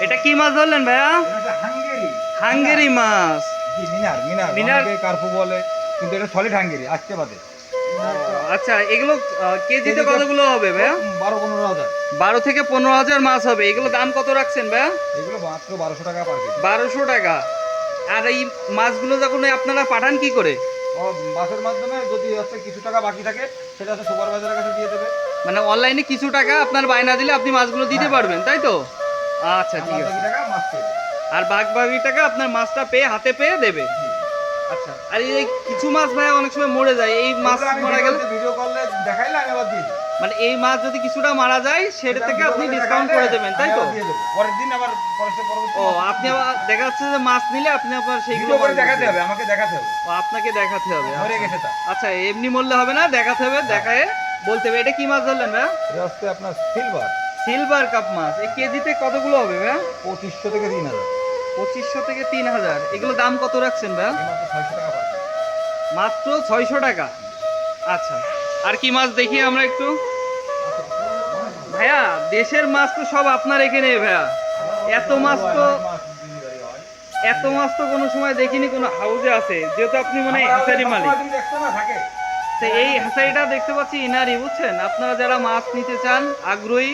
এটা কি মাছ ধরলেন ভাইয়া? এটা হাঙ্গেরি। হাঙ্গেরি মাছ। জি, মিনার মিনার মিনার। অনেকে কার্পু বলে, কিন্তু এটা সলিড হাঙ্গেরি আজকে বাদে। আচ্ছা, এগুলো কেজিতে কেজিতে কতগুলো হবে ভাইয়া? 12-15 হাজার। 12 থেকে 15,000 মাছ হবে। এগুলো দাম কত রাখছেন ভাইয়া? এগুলো মাত্র 1200 টাকা পার কেজি। 1200 টাকা। আর এই মাছগুলো যখন আপনারা পাঠান কি করে? ও বাসের মাধ্যমে যদি হচ্ছে কিছু টাকা বাকি থাকে সেটা হচ্ছে সুপারভাইজারের কাছে দিয়ে দেবে। মানে অনলাইনে কিছু টাকা আপনার বায়না দিলে আপনি মাছগুলো দিতে হ্যাঁ। পারবেন, তাই তো? আচ্ছা, আর ঠিক বাদ আছে। বাকি টাকা মাছ পেয়ে দেবে। আর বাকি টাকা আপনার মাছটা পেয়ে হাতে পেয়ে দেবে। জি। আচ্ছা, আর এই কিছু মাছ ভাই অনেক সময় মরে যায়, এই মাছ এগুলো আমি মারা গেলে ভিডিও করলে দেখাইলে আমি আবার দিয়ে দিই। মানে এই মাছ যদি কিছুটা মারা যায় সেটা থেকে আপনি ডিসকাউন্ট করে দেবেন, তাই তো? দিয়ে দেবো পরের দিন আবার পরবর্তী ও, আপনি আবার দেখা যাচ্ছে যে মাছ নিলে আপনি আবার সেইগুলো ভিডিও করে মাছ দেখাতে দিবেন। হবে, আমাকে দেখাতে হবে। ও, আপনাকে দেখাতে হবে। মরে গেছে তা। আচ্ছা, এমনি মরলে হবে না, দেখাতে হবে, দেখায় বলতে হবে। এটা কি মাছ ধরলেন ভাই? এটা হচ্ছে আপনার সিলভার। সিলভার কাপ মাছ। এই কেজিতে কতগুলো হবে ভাই? 2500 থেকে 3000। 2500 থেকে 3000। এগুলো দাম কত রাখছেন ভাই? এই মাত্র 600 টাকা পার কেজি। মাত্র 600 টাকা। আচ্ছা, আর কি মাছ দেখি আমরা একটু। ভাইয়া, দেশের মাছ তো সব আপনার এখানে ভাইয়া। এত মাছ তো ডেলিভারি হয়। এত মাছ তো কোনো সময় দেখিনি কোনো হাউজে আছে, যেহেতু আপনি মানে আমার হ্যাচারি সবসময় মালিক। তুমি দেখছো না থাকে। তো এই হ্যাচারিটা দেখতে পাচ্ছি ইনারি, বুঝছেন? আপনারা যারা মাছ নিতে চান আগ্রহী,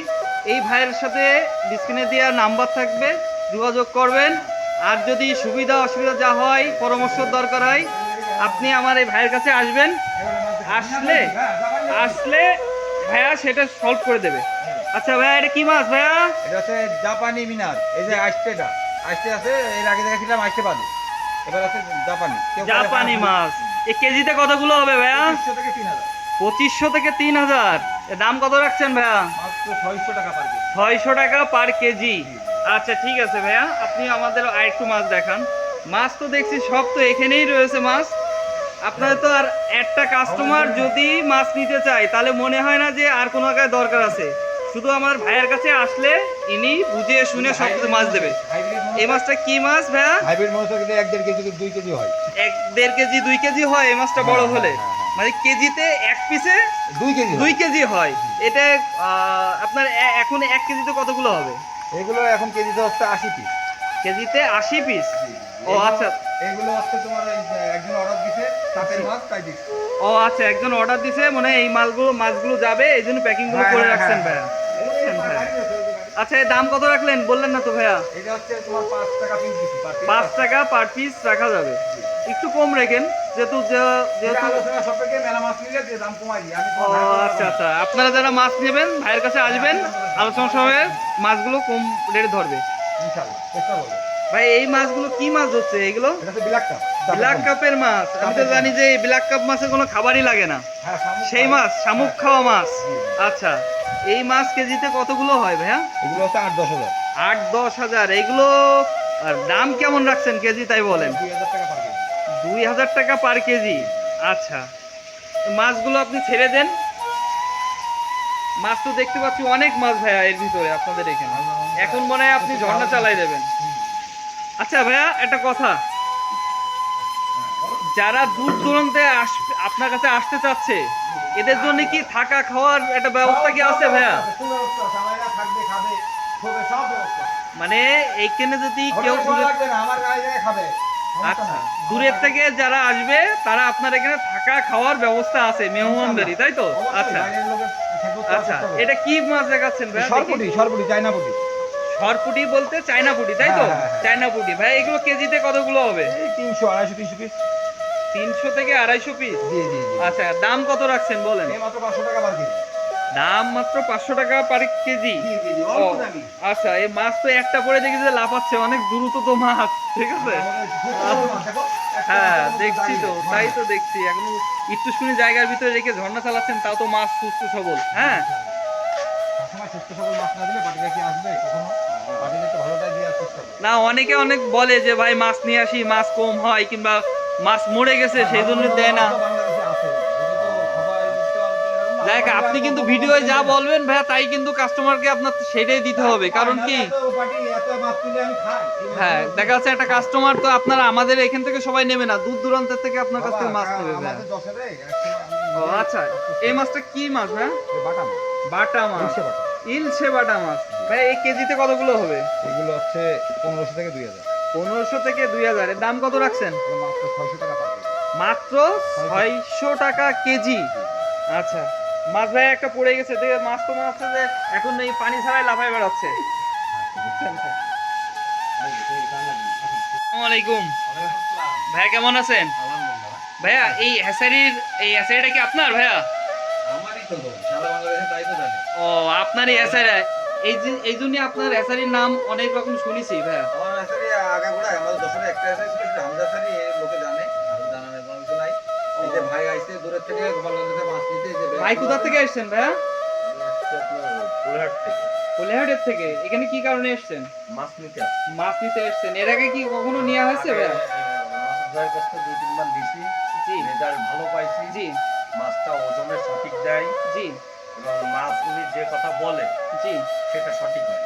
এই ভাইয়ের সাথে ডিসপ্লে দেওয়া নাম্বার থাকবে, যোগাযোগ করবেন। আর যদি সুবিধা অসুবিধা যা হয়, পরামর্শ দরকার হয়, আপনি আমার এই ভাইয়ের কাছে আসবেন। আসলে ভাইয়া সেটা সলভ করে দেবে। আচ্ছা ভাইয়া, এটা কি মাছ ভাইয়া? এটা হচ্ছে জাপানি মিনার। এই যে আইসটেটা আইসটে আছে, এর আগে দেখেছিলাম আইসটে বাদে, এবার আছে জাপানি। জাপানি মাছ। এই কেজিতে কতগুলো হবে ভাইয়া? 2500 থেকে 3000। 2500 থেকে 3000। এর দাম কত রাখছেন ভাইয়া? মাত্র 600 টাকা পার কেজি। 600 টাকা পার কেজি। আচ্ছা, ঠিক আছে ভাইয়া, আপনি আমাদের আরেকটু মাছ দেখান। মাছ তো দেখছি সব তো এখানেই রয়েছে মাছ। আপনাদের তো আর একটা কাস্টমার যদি মাছ নিতে চায় তাহলে মনে হয় না যে আর কোনো জায়গায় দরকার আছে। শুধু আমার ভাইয়ের কাছে আসলে ইনি বুঝে শুনে সব কিছু মাছ দেবে। এই মাছটা কি মাছ ভাইয়া? হাইব্রিড মনস্টার কিন্তু 1-1.5 কেজি থেকে 2 কেজি হয়। 1-1.5 কেজি 2 কেজি হয় এই মাছটা বড় হলে? মানে কেজিতে এক পিসে 2 কেজি 2 কেজি হয়। এটা আপনার এখন 1 কেজিতে কতগুলো হবে? এগুলো এখন কেজিতে হচ্ছে 80 পিস। কেজিতে 80 পিস। ও আচ্ছা। এগুলো হচ্ছে তোমার এই যে একজন অর্ডার দিছে চাপের মাছ তাই দিচ্ছে। ও আচ্ছা, একজন অর্ডার দিছে মানে এই মাছগুলো যাবে, এই জন্য প্যাকিং গুলো করে রাখছেন ভাইয়া। বুঝছেন ভাইয়া? আচ্ছা, এর দাম কত রাখলেন বললেন না তো ভাইয়া? এটা হচ্ছে তোমার 5 টাকা পিস দিছি। 5 টাকা পার পিস রাখা যাবে। একটু কম রাখেন, যেহেতু যেহেতু আলোচনা সাপেক্ষে মেলা মাছ নিলে যে দাম কমাই দিই আমি। ও আচ্ছা আচ্ছা, আপনারা যারা মাছ নেবেন ভাইয়ের কাছে আসবেন, আলোচনা সভায় মাছগুলো কম রেটে ধরবে। ইনশাআল্লাহ চেষ্টা করব। ভাই, এই মাছগুলো কি মাছ হচ্ছে এগুলো? এটা হচ্ছে ব্ল্যাক কাপ। ব্ল্যাক কাপের মাছ। আমি তো জানি যে এই ব্ল্যাক কাপ মাছের কোনো খাবারই লাগে না। হ্যাঁ, শামুক সেই খাই। মাছ, শামুক খাওয়া মাছ। জি। আচ্ছা, এই মাছ কেজিতে কতগুলো হয় ভাইয়া? এগুলো হচ্ছে 8-10 হাজার। 8-10 হাজার। এগুলো আর দাম কেমন রাখছেন কেজি তাই বলেন? 2000 টাকা পার কেজি। 2000 টাকা পার কেজি। আচ্ছা, মাছগুলো আপনি ছেড়ে দেন। মাছ তো দেখতে পাচ্ছি অনেক মাছ ভাইয়া এর ভিতরে আপনাদের এখানে। এখন মনে হয় আপনি ঝর্ণা চালাই দেবেন। আচ্ছা ভাইয়া, একটা কথা, যারা দূর দূরান্তে আপনার কাছে আসতে চাচ্ছে এদের জন্য কি থাকা খাওয়ার একটা ব্যবস্থা কি আছে ভাইয়া? সুব্যবস্থা আছে, আমারা থাকবে, খাবে, শোবে, সব ব্যবস্থা। মানে এইখানে যদি কেউ হোটেল খোলা লাগবে না, আমার গাড়ি খাবে। সমস্যা আচ্ছা, নাই। দূরের থেকে যারা আসবে তারা আপনার এখানে থাকা খাওয়ার ব্যবস্থা আছে, মেহমানদারি, তাই তো? অবশ্যই, আচ্ছা বাইরের লোকের থেকেও তো আচ্ছা, চেষ্টা করবো। এটা কি মাছ দেখাচ্ছেন ভাইয়া? সরপুটি, সরপুটি, চায়না পুটি। সরপুটি বলতে চায়না পুটি, তাই তো? হ্যাঁ, হ্যাঁ, হ্যাঁ। চায়না পুটি ভাই, এগুলো কেজিতে কতগুলো হবে? এই 300, 250, 300 পিস। 300 থেকে 250 পিস। জি, জি, জি। আচ্ছা, দাম কত রাখছেন বলেন? এই মাত্র 500 টাকা পার কেজি। দাম মাত্র 500 টাকা পার কেজি। জি, জি, জি, ও, অল্প দামি। আচ্ছা, এই মাছ তো একটা পরে দেখি যে লাফাচ্ছে, অনেক দ্রুত তো মাছ, ঠিক আছে? আমাদের খুব ভালো মাছ, দেখো। একটা হ্যাঁ, মাছের মতো দেখছি তো, দাঁড়িয়ে। তাই তো দেখছি। এখন একটু শুনি জায়গার ভিতরে রেখে ঝর্ণা চালাচ্ছেন, তাও তো মাছ সুস্থ সবল। হ্যাঁ, সবসময় সুস্থ সবল মাছ না দিলে পাটিরা কি আসবে কখনো? পাটিদের তো ভালোটাই দেওয়ার চেষ্টা করি। না, অনেকে অনেক বলে যে ভাই মাছ নিয়ে আসি, মাছ কম হয়, কিংবা মাছ মরে গেছে সেই জন্য দেয় না। বাংলাদেশে আছে। এটা তো সবাই দিতে পারবে এরকম না। দেখ, আপনি কিন্তু ভিডিওয় যা বলবেন ভাইয়া তাই কিন্তু কাস্টমারকে আপনার সেটাই দিতে হবে, কারণ কি এত পাটি, এত মাছ তুলে আমি খাই। হ্যাঁ, দেখা যাচ্ছে একটা কাস্টমার তো আপনারা আমাদের এখান থেকে সবাই নেবে না, দূর দূরান্তের থেকে আপনার কাছ থেকে মাছ নেবে ভাইয়া। আমাদের দশেরে একসময় আমি ও আচ্ছা, এই মাছটা কি মাছ ভাইয়া? বাটা মাছ। বাটা মাছ। সরষে বাটা। ইলশে বাটা মাছ ভাই, এই কেজিতে কতগুলো হবে? এগুলো হচ্ছে 1500 থেকে 2000। 1500 থেকে 2000। এর দাম কত রাখছেন? মাত্র 600 টাকা পাবে। মাত্র 600 টাকা কেজি। আচ্ছা, মাছ ভাই একটা পড়ে গেছে, দেখে মাছ তো মনে হচ্ছে যে এখন এই পানি ছাড়াই লাফায় বেড়াচ্ছে। আসসালামু আলাইকুম ভাইয়া, কেমন আছেন? ভাইয়া এই হ্যাসারিটা কি আপনার ভাইয়া? আমারই তো, সারা বাংলাদেশে তাই তো জানে। ও, আপনারই হ্যাসারি। এই জন্য আপনার হ্যাসারির নাম অনেক রকম শুনেছি ভাইয়া। আমার হ্যাচারি আগাগোড়ায় আমাদের যশোরে একটা হ্যাচারি ছিল, সেটা হামজা হ্যাচারি, এর লোকে জানে, আর জানানোর কোনো কিছু নাই। এই যে ভাই আইছে দূরের থেকে গোপালগঞ্জ থেকে মাছ নিতে, এই যে ভাই কোথা থেকে এসেছেন ভাইয়া? ফুলহাট থেকে কোলিহাটের থেকে। এখানে কি কারণে এসেছেন? মাছ নিতে মাছ নিতে এসেছেন। এর আগে কি কখনো নেওয়া হয়েছে ভাইয়া? মাছের ভাইয়ের কাছ থেকে 2-3 বার দিছি, জি রেজাল্ট ভালো পাইছি। জি মাছটা ওজনে সঠিক দেয় জি এবং মাছ উনি যে কথা বলে জি। সেটা সঠিক হয়।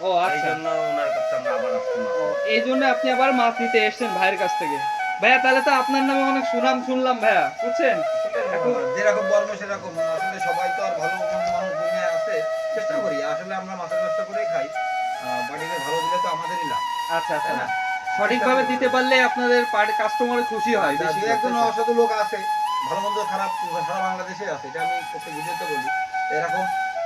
ও এই আচ্ছা, জন্য ওনার কাছে আমরা আবার আসছি মাছ ও নিতে। এই জন্য আপনি আবার মাছ নিতে এসেছেন ভাইয়ের কাছ থেকে। ভাইয়া তাহলে তো আপনার নামে অনেক সুনাম শুনলাম ভাইয়া, বুঝছেন? এখন যেরকম বর্ম সেরকম, আসলে সবাই তো আর ভালো মন্দ মানুষ দুনিয়ায় আছে। চেষ্টা করি, আসলে আমরা মাছের ব্যবসা করেই খাই। বাড়িতে ভালো দিলে তো আমাদেরই লাভ। আচ্ছা আচ্ছা, তাই না? সঠিকভাবে দিতে পারলে আপনাদের কাস্টমার খুশি হয় আর বেশি। দু একজন অসাধু লোক আছে, ভালো মন্দ খারাপ সারা বাংলাদেশে আছে, এটা আমি প্রত্যেক ভিডিওতে বলি। এরকম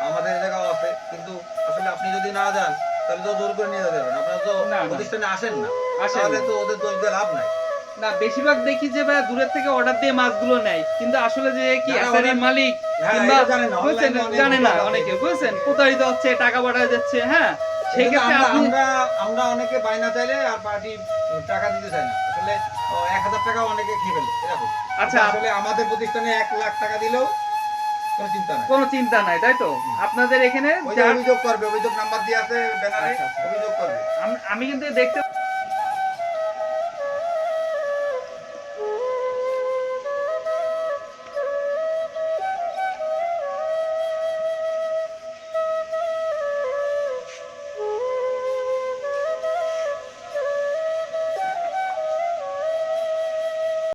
আমাদের এলাকাও আছে, কিন্তু আসলে আপনি যদি না যান তাহলে তো জোর করে নিয়ে যেতে পারবেন। আপনারা তো না, না। প্রতিষ্ঠানে আসেন না, আসেন তাহলে না। তো ওদের দোষ দিয়ে লাভ নাই। না, বেশিরভাগ দেখি যে ভাইয়া দূরের থেকে অর্ডার দিয়ে মাছগুলো নেয়, কিন্তু আসলে যে কি যারা হ্যাসারির order- মালিক হ্যাঁ, কিংবা এটা জানে না, বুঝছেন, online এ অনেক জানে না লোক আছে। অনেকে, বুঝছেন, প্রতারিত হচ্ছে, টাকা পাঠায় যাচ্ছে। হ্যাঁ, সেক্ষেত্রে সেক্ষেত্রে আমরা আপনি আমরা অনেকে বায়না চাইলে আর পার্টি টাকা দিতে চায় না। আসলে 1000 টাকা অনেকে খেয়ে ফেলে এরকম। আচ্ছা। আসলে আমাদের প্রতিষ্ঠানে 1 লাখ টাকা দিলেও কোনো চিন্তা নাই। কোনো চিন্তা নাই, তাই তো? আপনাদের এখানে ওই যে অভিযোগ করবে, অভিযোগ নাম্বার দিয়ে আছে ব্যানারে, আচ্ছা, আচ্ছা। অভিযোগ করবে। আমি কিন্তু দেখতে